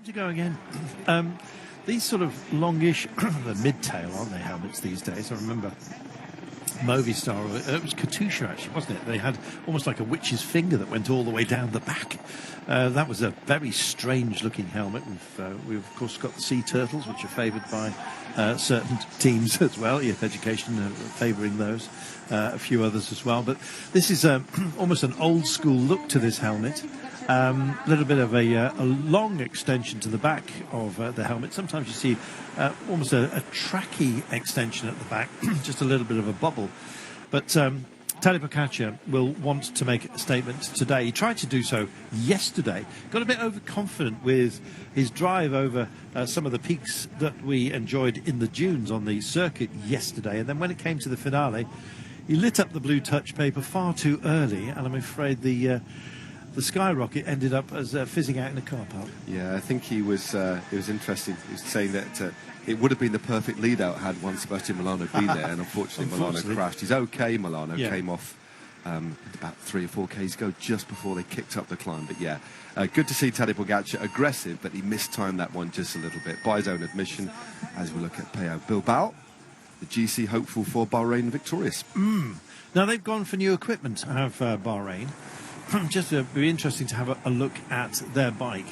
To go again. These sort of longish, the mid-tail, aren't they, helmets these days? I remember Movistar, it was Katusha actually, wasn't it? They had almost like a witch's finger that went all the way down the back. That was a very strange looking helmet. We've of course got the sea turtles, which are favoured by certain teams as well. EF Education favouring those, a few others as well. But this is almost an old school look to this helmet. A little bit of a long extension to the back of the helmet. Sometimes you see almost a tracky extension at the back, just a little bit of a bubble. But TADEJ Pogačar will want to make a statement today. He tried to do so yesterday. Got a bit overconfident with his drive over some of the peaks that we enjoyed in the dunes on the circuit yesterday. And then when it came to the finale, he lit up the blue touch paper far too early. And I'm afraid the skyrocket ended up as fizzing out in a car park. Yeah, I think it was interesting. He was saying that it would have been the perfect lead-out had one Sebastian Milano been there, and unfortunately Milano crashed. He's okay, Milano came off about 3 or 4 Ks ago, just before they kicked up the climb. But yeah, good to see TADEJ Pogačar aggressive, but he mistimed that one just a little bit, by his own admission, as we look at Pello Bilbao, the GC hopeful for Bahrain victorious. Now they've gone for new equipment, have Bahrain. Just be interesting to have a look at their bike.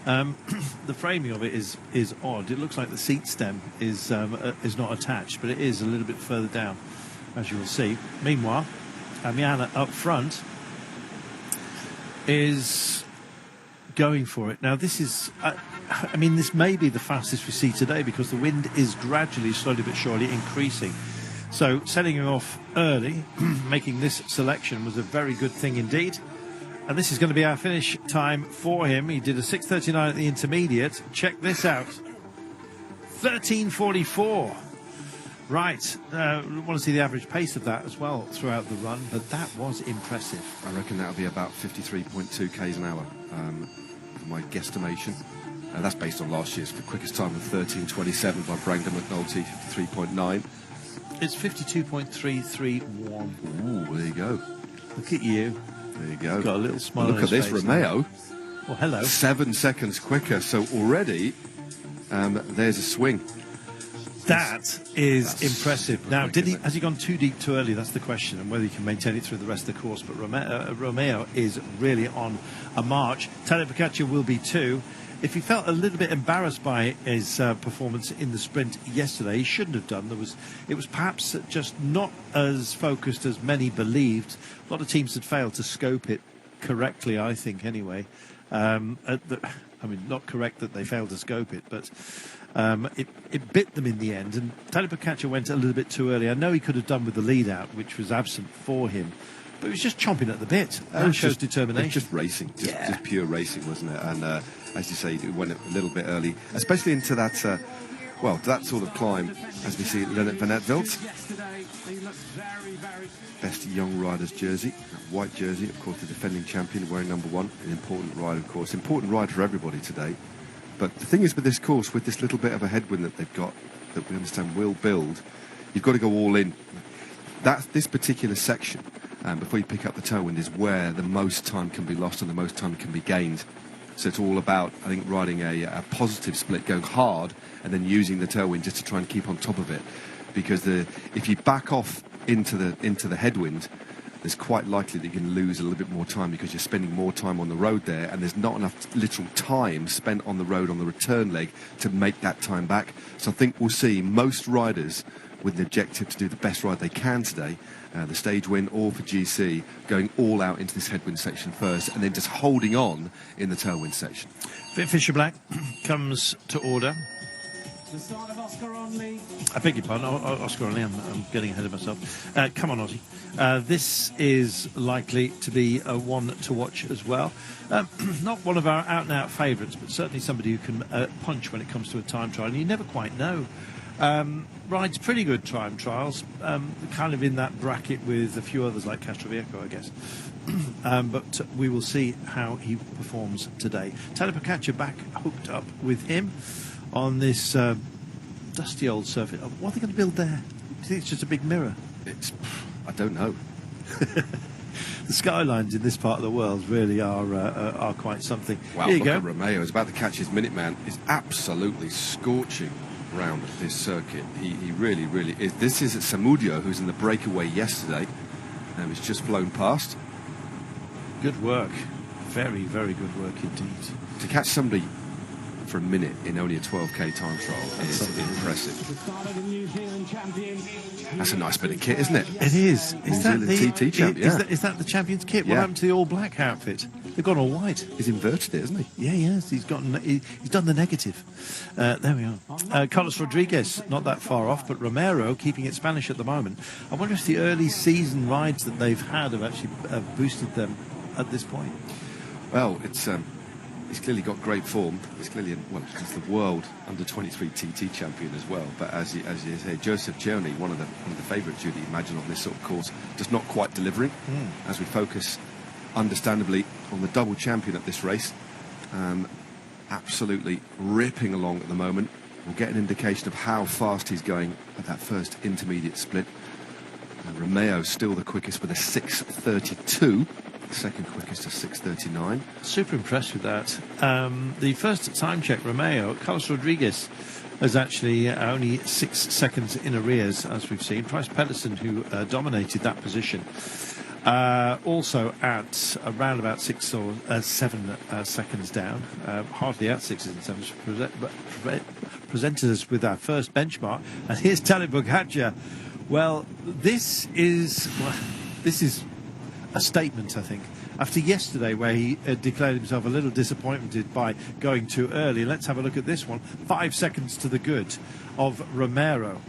The framing of it is odd. It looks like the seat stem is not attached, but it is a little bit further down, as you will see. Meanwhile, Amiana up front is going for it. Now this is, I mean, this may be the fastest we see today because the wind is gradually, slowly but surely increasing. So setting him off early, making this selection was a very good thing indeed. And this is going to be our finish time for him. He did a 6:39 at the intermediate. Check this out. 13:44. Right. We want to see the average pace of that as well throughout the run, but that was impressive. I reckon that'll be about 53.2 Ks an hour, for my guesstimation. That's based on last year's quickest time of 13:27 by Brandon McNulty, 53.9. It's 52.331. Ooh, there you go. Look at you. There you go. Got a little smile. Look at this, Romeo. Well, hello. 7 seconds quicker. So already, there's a swing. That's impressive. Now, has he gone too deep too early? That's the question, and whether he can maintain it through the rest of the course. But Romeo is really on a march. TADEJ Pogačar will be too. If he felt a little bit embarrassed by his performance in the sprint yesterday, he shouldn't have done. It was perhaps just not as focused as many believed. A lot of teams had failed to scope it correctly, I think, anyway. I mean, not correct that they failed to scope it, but it bit them in the end. And TADEJ Pogačar went a little bit too early. I know he could have done with the lead out, which was absent for him. But he was just chomping at the bit. That shows determination. Just racing, just pure racing, wasn't it? And as you say, it went a little bit early, especially into that, that sort of climb, as we see at Lennart van Etveld. Best young rider's jersey, white jersey, of course, the defending champion, wearing number 1. An important ride, of course. Important ride for everybody today. But the thing is with this course, with this little bit of a headwind that they've got, that we understand will build, you've got to go all in. This particular section, before you pick up the tailwind, is where the most time can be lost and the most time can be gained. So it's all about, I think, riding a positive split, going hard, and then using the tailwind just to try and keep on top of it. Because if you back off into the headwind, there's quite likely that you can lose a little bit more time because you're spending more time on the road there, and there's not enough literal time spent on the road on the return leg to make that time back. So I think we'll see most riders with the objective to do the best ride they can today, the stage win or for GC, going all out into this headwind section first and then just holding on in the tailwind section. Fisher Black comes to order. The start of Oscar Onley. I beg your pardon, Oscar Onley, I'm getting ahead of myself. Come on, Ozzy. This is likely to be one to watch as well. Not one of our out-and-out favourites, but certainly somebody who can punch when it comes to a time trial, and you never quite know. Rides pretty good time trials, kind of in that bracket with a few others like Castroviejo, I guess. But we will see how he performs today. TADEJ Pogačar back hooked up with him on this dusty old surface. What are they going to build there? Do you think it's just a big mirror? I don't know. The skylines in this part of the world really are quite something. Wow, Here you look go. at Romeo. He's about to catch his Minuteman. He's absolutely scorching round this circuit. He really, really is. This is Samudio, who's in the breakaway yesterday, and he's just flown past. Good work. Very, very good work indeed. To catch somebody for a minute in only a 12k time trial is impressive. The start of the New Zealand champion. That's a nice bit of kit, isn't it? It is. New Zealand TT champ, yeah. Is that the champion's kit? What Yeah. happened to the all black outfit? They've gone all white. He's inverted it, hasn't he? Yeah, yes, he's done the negative. There we are. Carlos Rodriguez, not that far off, but Romero keeping it Spanish at the moment. I wonder if the early season rides that they've had have actually boosted them at this point. Well, he's clearly got great form. He's clearly, he's the world under-23 TT champion as well. But as you say, Joseph Cioni, one of the favourites you'd imagine on this sort of course, just not quite delivering. As we focus, understandably, on the double champion at this race, absolutely ripping along at the moment. We'll get an indication of how fast he's going at that first intermediate split. Romeo still the quickest with a 6:32. Second quickest is 6:39. Super impressed with that. The first time check, Romeo, Carlos Rodriguez is actually only 6 seconds in arrears, as we've seen. Price Pedersen, who dominated that position, also at around about 6 or 7 seconds down, hardly at 6 and 7. Presented us with our first benchmark, and here's TADEJ Pogačar. Well, this is a statement, I think. After yesterday, where he declared himself a little disappointed by going too early, let's have a look at this one. 5 seconds to the good of Romero.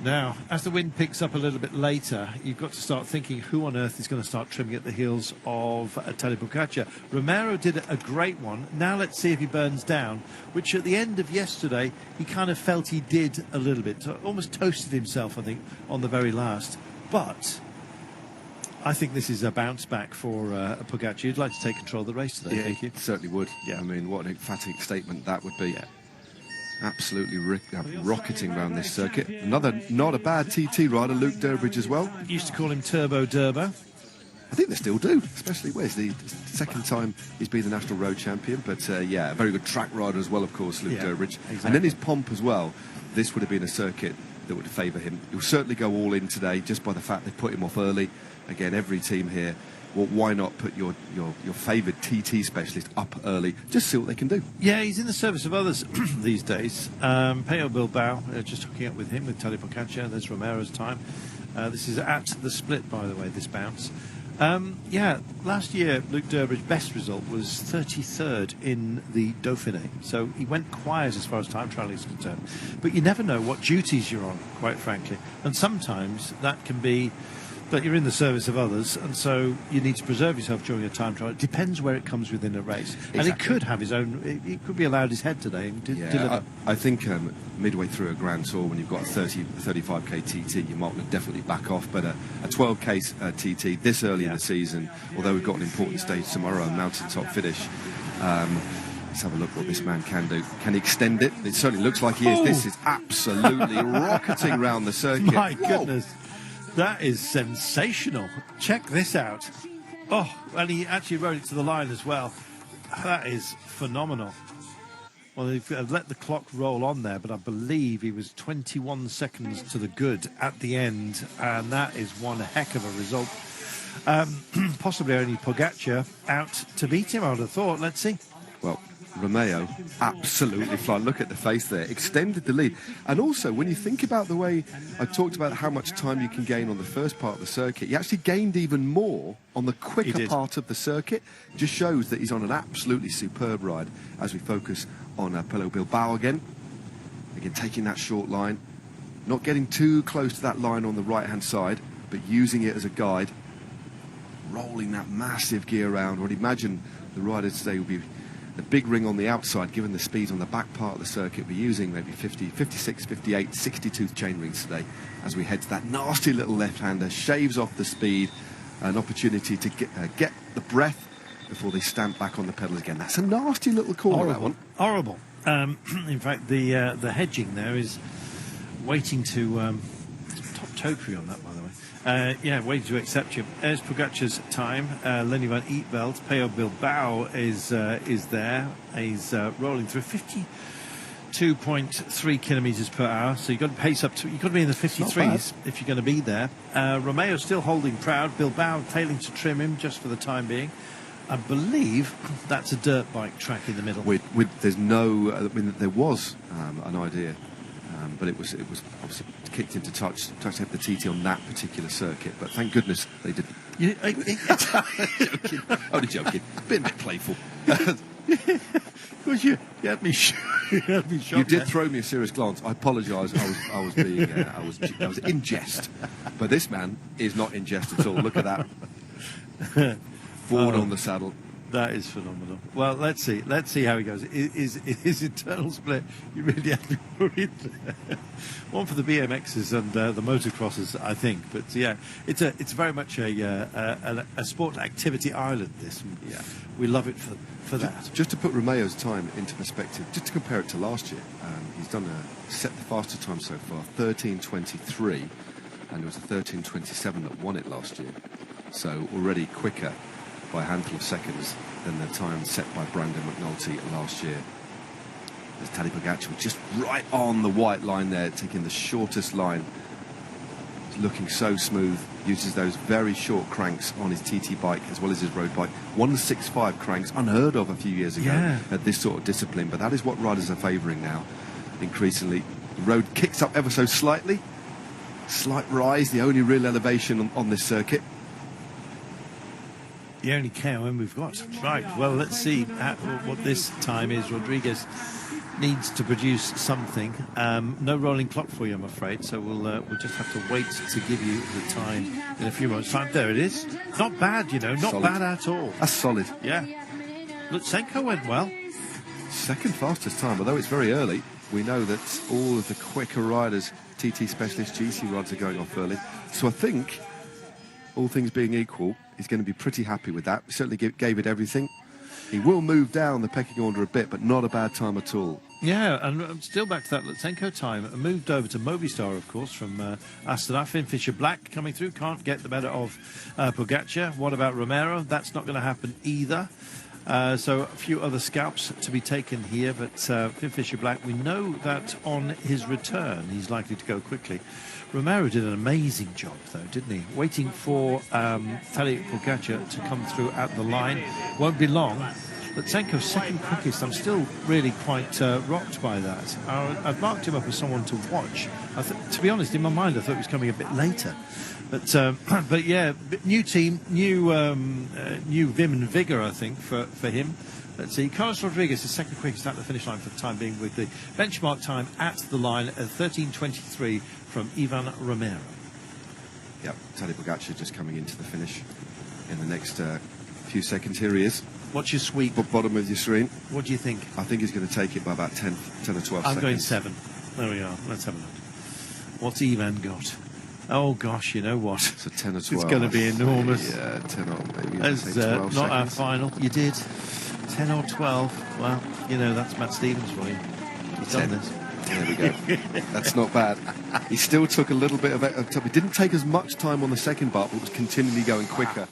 Now, as the wind picks up a little bit later, you've got to start thinking who on earth is going to start trimming at the heels of TADEJ Pogačar. Romero did a great one. Now let's see if he burns down, which at the end of yesterday, he kind of felt he did a little bit. So almost toasted himself, I think, on the very last. But I think this is a bounce back for Pogačar. You'd like to take control of the race today, thank you. Certainly would. Yeah. I mean, what an emphatic statement that would be. Yeah. Absolutely rocketing around this circuit. Another not a bad TT rider, Luke Durbridge as well. Used to call him Turbo Durbo. I think they still do, especially where's the second time he's been the national road champion. But yeah, a very good track rider as well, of course, Luke Durbridge. Exactly. And in his pomp as well, this would have been a circuit that would favour him. He'll certainly go all in today just by the fact they put him off early. Again, every team here, well, why not put your favoured TT specialist up early? Just see what they can do. Yeah, he's in the service of others these days. Pello Bilbao, just hooking up with him, with TADEJ Pogačar. There's Romero's time. This is at the split, by the way, this bounce. Yeah, last year, Luke Durbridge's best result was 33rd in the Dauphiné. So he went quiet as far as time trial is concerned. But you never know what duties you're on, quite frankly. And sometimes that can be that you're in the service of others, and so you need to preserve yourself during a time trial. It depends where it comes within a race. Exactly. And it could have his own, it could be allowed his head today and deliver. I think midway through a Grand Tour, when you've got a 35k TT, you might definitely back off. But a 12k TT this early in the season, although we've got an important stage tomorrow, a mountaintop finish, let's have a look what this man can do. Can he extend it? It certainly looks like he is. This is absolutely rocketing round the circuit. My goodness. That is sensational. Check this out. Oh, and he actually rode it to the line as well. That is phenomenal. Well, they've let the clock roll on there, but I believe he was 21 seconds to the good at the end, and that is one heck of a result. Possibly only Pogačar out to beat him, I would have thought. Let's see. Well, Romeo absolutely flying. Look at the face there. Extended the lead. And also, when you think about the way I talked about how much time you can gain on the first part of the circuit, he actually gained even more on the quicker part of the circuit. Just shows that he's on an absolutely superb ride as we focus on Pello Bilbao again. Again, taking that short line. Not getting too close to that line on the right-hand side, but using it as a guide. Rolling that massive gear around. I would imagine the riders today will be the big ring on the outside, given the speeds on the back part of the circuit. We're using maybe 50, 56, 58, 62 chain rings today as we head to that nasty little left-hander, shaves off the speed, an opportunity to get the breath before they stamp back on the pedals again. That's a nasty little corner, that one. Horrible. In fact, the hedging there is waiting to top topiary on that, by the way. Yeah, waiting to accept you. There's Pogačar's time. Lenny van Eetveld, Peo Bilbao is there. He's rolling through 52.3 kilometres per hour. So you've got to pace up to. You've got to be in the 53s if you're going to be there. Romeo still holding proud. Bilbao tailing to trim him just for the time being. I believe that's a dirt bike track in the middle. There's no. I mean, there was an idea. But it was obviously kicked into touch to have the TT on that particular circuit. But thank goodness they didn't. Joking. Only joking. Bit playful. You had me shocked. You did throw me a serious glance. I apologise. I was being I was in jest. But this man is not in jest at all. Look at that. Forward on the saddle. That is phenomenal. Well, let's see how he goes. His internal split, you really have to be worried. One for the BMXs and the motocrossers, I think. But yeah, it's very much a sport activity island. This, yeah, we love it for that. Just to put Romeo's time into perspective, just to compare it to last year, he's done set the faster time so far, 13:23, and it was a 13:27 that won it last year. So already quicker by a handful of seconds than the time set by Brandon McNulty last year. There's Tadej Pogačar just right on the white line there, taking the shortest line. He's looking so smooth, uses those very short cranks on his TT bike as well as his road bike. 165 cranks, unheard of a few years ago at this sort of discipline, but that is what riders are favouring now, increasingly. The road kicks up ever so slightly, slight rise, the only real elevation on this circuit. The only KOM we've got. Right, well, let's see what this time is. Rodriguez needs to produce something. No rolling clock for you, I'm afraid, so we'll just have to wait to give you the time in a few moments' time. There it is. Not bad, not solid. Bad at all. That's solid. Yeah. Lutsenko went well. Second fastest time, although it's very early. We know that all of the quicker riders, TT specialist GC rides, are going off early. So I think, all things being equal, he's going to be pretty happy with that. He certainly gave it everything. He will move down the pecking order a bit, but not a bad time at all. Yeah, and still back to that Lutsenko time. Moved over to Movistar, of course, from Astana. Finn Fisher-Black coming through. Can't get the better of Pogačar. What about Romero? That's not going to happen either. So a few other scalps to be taken here, but Finn Fisher-Black, we know that on his return he's likely to go quickly. Romero did an amazing job, though, didn't he? Waiting for Tadej Pogačar to come through at the line. Won't be long. Lutsenko's second quickest. I'm still really quite rocked by that. I've marked him up as someone to watch. To be honest, in my mind, I thought he was coming a bit later. But yeah, new team, new vim and vigour, I think, for him. Let's see. Carlos Rodriguez is second quickest at the finish line for the time being, with the benchmark time at the line at 13:23 from Ivan Romero. Yep, Tadej Pogačar just coming into the finish in the next few seconds. Here he is. What's your sweep? Bottom of your screen. What do you think? I think he's going to take it by about 10 or 12 seconds. I'm going 7. There we are. Let's have a look. What's Ivan got? Oh, gosh, you know what? So 10 or 12. It's going to be enormous. Yeah, 10 or maybe That's 12 not seconds. our final. You did. 10 or 12. Well, that's Matt Stevens for you. He's done this. There we go. That's not bad. He still took a little bit of it. It didn't take as much time on the second bar, but was continually going quicker.